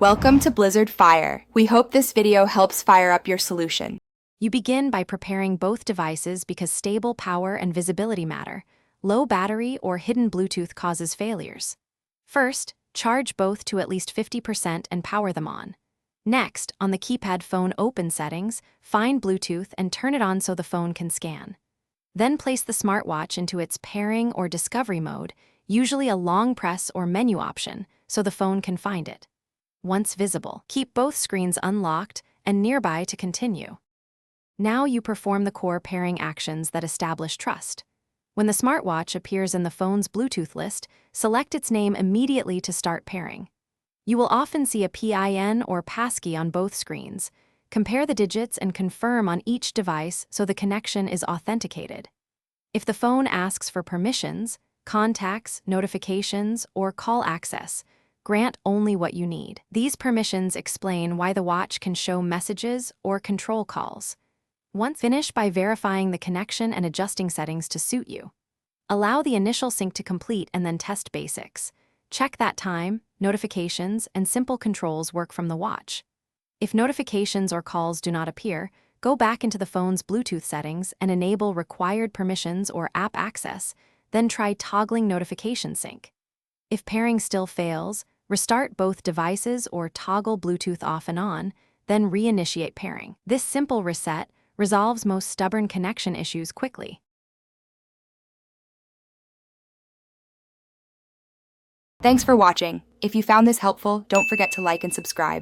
Welcome to Blizzard Fire. We hope this video helps fire up your solution. You begin by preparing both devices because stable power and visibility matter. Low battery or hidden Bluetooth causes failures. First, charge both to at least 50% and power them on. Next, on the keypad phone open settings, find Bluetooth and turn it on so the phone can scan. Then place the smartwatch into its pairing or discovery mode, usually a long press or menu option, so the phone can find it. Once visible, keep both screens unlocked and nearby to continue. Now you perform the core pairing actions that establish trust. When the smartwatch appears in the phone's Bluetooth list, select its name immediately to start pairing. You will often see a PIN or passkey on both screens. Compare the digits and confirm on each device so the connection is authenticated. If the phone asks for permissions, contacts, notifications, or call access, grant only what you need. These permissions explain why the watch can show messages or control calls. Once finish by verifying the connection and adjusting settings to suit you. Allow the initial sync to complete and then test basics. Check that time, notifications, and simple controls work from the watch. If notifications or calls do not appear, go back into the phone's Bluetooth settings and enable required permissions or app access, then try toggling notification sync. If pairing still fails, restart both devices or toggle Bluetooth off and on, then reinitiate pairing. This simple reset resolves most stubborn connection issues quickly. Thanks for watching. If you found this helpful, don't forget to like and subscribe.